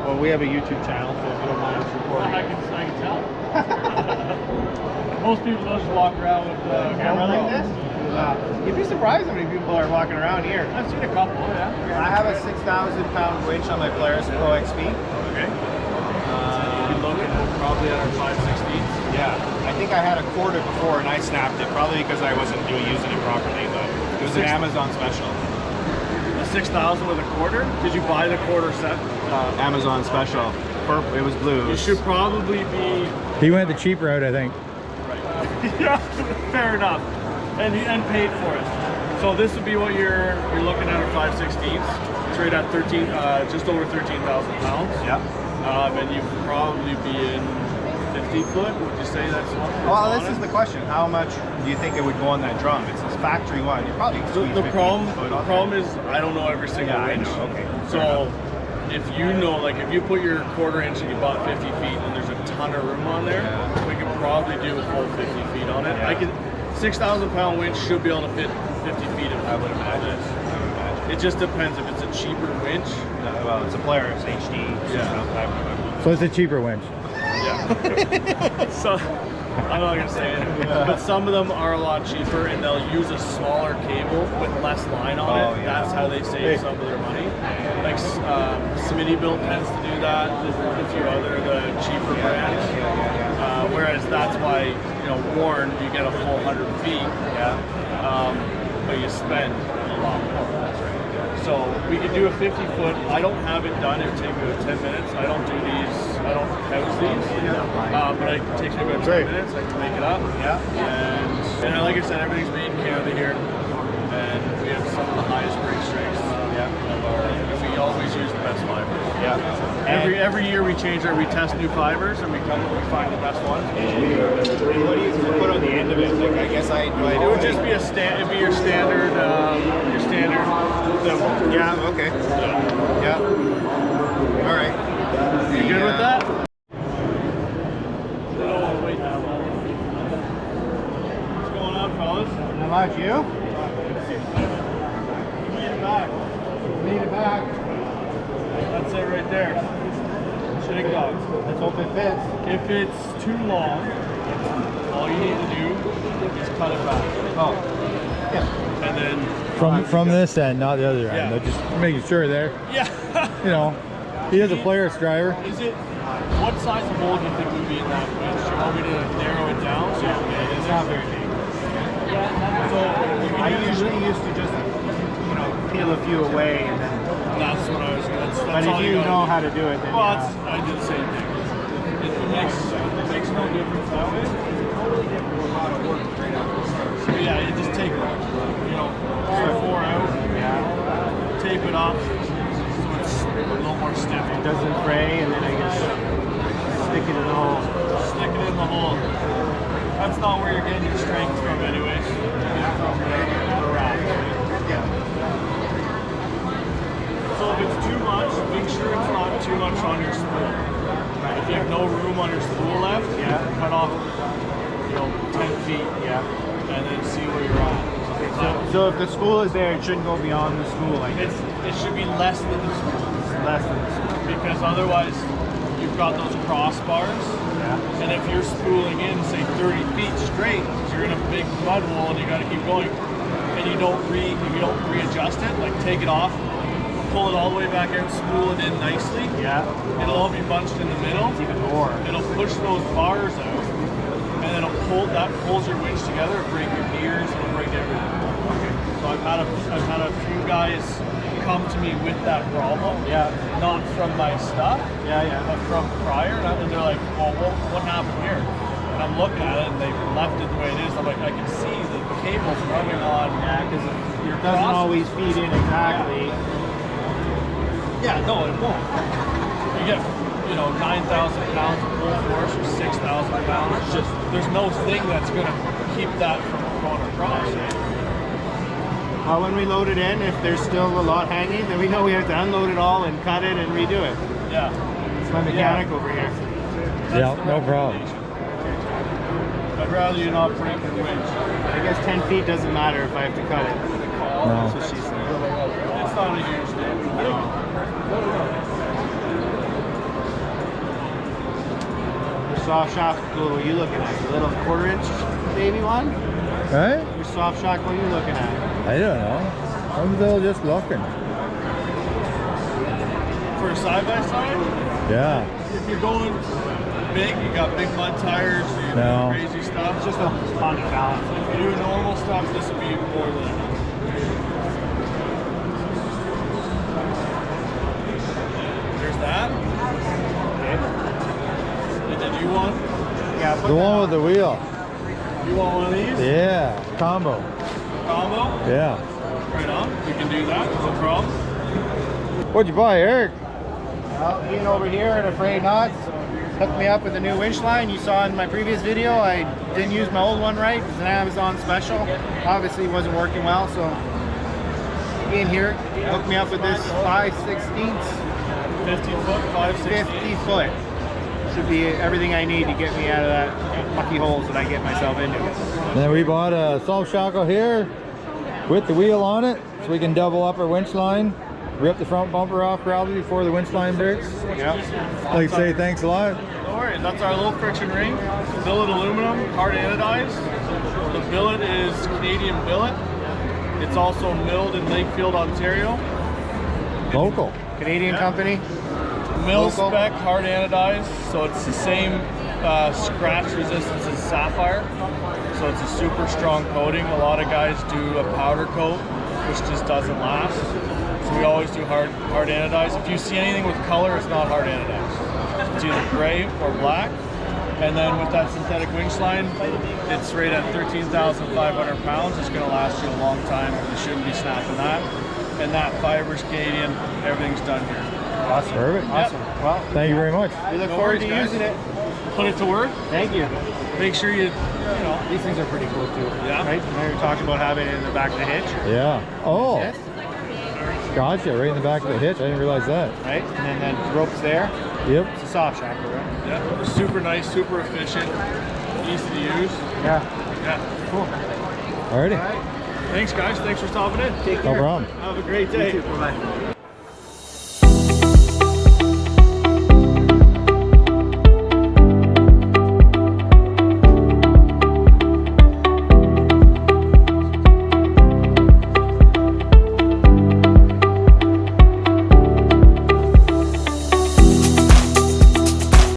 Well, we have a YouTube channel, so if you don't mind us recording. I can tell. Most people don't just walk around with a camera like this. You'd be surprised how many people are walking around here. I've seen a couple, yeah. I have a 6,000-pound winch on my Polaris Pro XP. Okay. You'd be looking at probably at our 5/16. Yeah, I think I had a quarter before and I snapped it, probably because I wasn't using it properly, but it was an Amazon special. A 6,000 with a quarter? Did you buy the quarter set? Amazon special. Purple, it was blue. You should probably be... He went the cheap route, I think. Right. Yeah, fair enough. And paid for it. So this would be what you're looking at 5/16. It's right at 13, just over 13,000 pounds. Yeah. And you'd probably be in 50 foot. Would you say that's? Well, this is the question. How much do you think it would go on that drum? It's this factory one. You probably the problem is I don't know every single inch. I know. Okay. So if you know, like if you put your quarter inch and you bought 50 feet and there's a ton of room on there, we could probably do a full 50 feet on it. I could. 6,000-pound winch should be able to fit 50 feet of I would imagine. It just depends if it's a cheaper winch. Well, it's a Polaris HD. Yeah. So it's a cheaper winch. Yeah. So I'm not gonna say it, but some of them are a lot cheaper, and they'll use a smaller cable with less line on it. Yeah. That's how they save some of their money. Like Smitty Built tends to do that. A few other the cheaper brands. Whereas that's why Warren you get a full 100 feet. Yeah. But you spend a lot more. So we could do a 50 foot. I don't have it done. It would take me about 10 minutes. I don't do these. I don't house these. But it takes me about 10 minutes. I can make it up. Yeah. And like I said, everything's made in Canada here, and we have some of the highest brake strengths. And we always use the best fibers. Yeah. Every year we test new fibers, and we find the best ones. What do you put on the end of it? Like, I guess it would just be it'd be your standard, Yeah. Okay. Yeah. All right. You good with that? What's going on, fellas? How about you? Need it back. That's it right there. Big dog. Let's hope it fits. If it's too long, all you need to do is cut it back. Oh. Yeah. And then From this end, not the other end. Yeah. Just making sure there. Yeah. He is a Polaris driver. Is it? What size of hole do you think would be in that winch? You want me to narrow it down? So It's not very big. So I usually used to just, peel a few away and then. That's what I was going to say. But if you know how to do it, then well, I did the same thing. It makes no difference that way. So yeah, you just take 3 or 4 out. Yeah. Tape it up so it's a little more stiff. It doesn't fray, and then I guess stick it in the hole. Stick it in the hole. That's not where you're getting your strength from, anyways. You get it from the rack. Yeah. So if it's too much, make sure it's not too much on your spool. If you have no room on your spool left, cut off 10 feet, and then see where you're at. So if the spool is there, it shouldn't go beyond the spool, I guess. It should be less than the spool. Less than the spool. Because otherwise, you've got those crossbars, and if you're spooling in, say 30 feet straight, you're in a big mud hole and you got to keep going, and if you don't readjust it, like take it off, pull it all the way back out, spool it in nicely. Yeah. It'll all be bunched in the middle. It's even more. It'll push those bars out, and then that pulls your winch together, it'll break your gears, it'll break everything. Okay. So I've had a few guys come to me with that problem. Yeah. Not from my stuff. But from prior, and they're like, well, what happened here? And I'm looking at it, and they've left it the way it is. I'm like, I can see the cable's running on. Yeah, because it doesn't always feed in exactly. Yeah, no, it won't. You get, 9,000 pounds of pull force or 6,000 pounds. It's just, there's no thing that's going to keep that from going across. Well, when we load it in, if there's still a lot hanging, then we know we have to unload it all and cut it and redo it. Yeah. It's my mechanic over here. Yeah, no problem. I'd rather you not break your winch. I guess 10 feet doesn't matter if I have to cut it. No. That's what she said. It's not a huge deal. soft shock, what are you looking at? The little 1/4 inch baby one? Right? Your soft shock, what are you looking at? I don't know. I'm still just looking. For a side-by-side? Yeah. If you're going big, you got big mud tires, you No. do crazy stuff. It's just a Honda Talon. If you do normal stuff, this would be more than enough. There's that. And then you want? Yeah, put The that one on. with the wheel. You want one of these? Yeah. Combo. Combo? Yeah. Right on. We can do that. No problem. What'd you buy, Eric? Well, being over here at Afraid Knots hooked me up with a new winch line. You saw in my previous video, I didn't use my old one right. It was an Amazon special. Obviously it wasn't working well, so being here hooked me up with this 5/16 50 foot, 560. 50 foot. Should be everything I need to get me out of that mucky holes that I get myself into. And then we bought a soft shackle here with the wheel on it, so we can double up our winch line, rip the front bumper off probably before the winch line breaks. Yep. I'd like to say thanks a lot. Don't worry, that's our low friction ring. Billet aluminum, hard anodized. The billet is Canadian billet. It's also milled in Lakefield, Ontario. Local. Canadian company. Mill Local. spec, hard anodized, so it's the same scratch resistance as sapphire. So it's a super strong coating. A lot of guys do a powder coat, which just doesn't last. So we always do hard anodized. If you see anything with color, it's not hard anodized. It's either gray or black. And then with that synthetic winch line, it's right at 13,500 pounds. It's going to last you a long time. You shouldn't be snapping that. And that fiber's Canadian. Everything's done here. Awesome. Perfect. Awesome. Well, Thank you very much. we look No forward worries, to guys. using it. Put it to work. Thank you. Make sure you know. These things are pretty cool too. Yeah. Right? Now you're talking about having it in the back of the hitch. Yeah. Oh, Yes. gotcha. Right in the back of the hitch. I didn't realize that. Right? And then the rope's there. Yep. It's a soft shackle, right? Yeah, super nice, super efficient, easy to use. Yeah. Yeah. Cool. Alrighty. All right. Thanks, guys. Thanks for stopping in. Take No care. problem. Have a great day. You too. Bye-bye.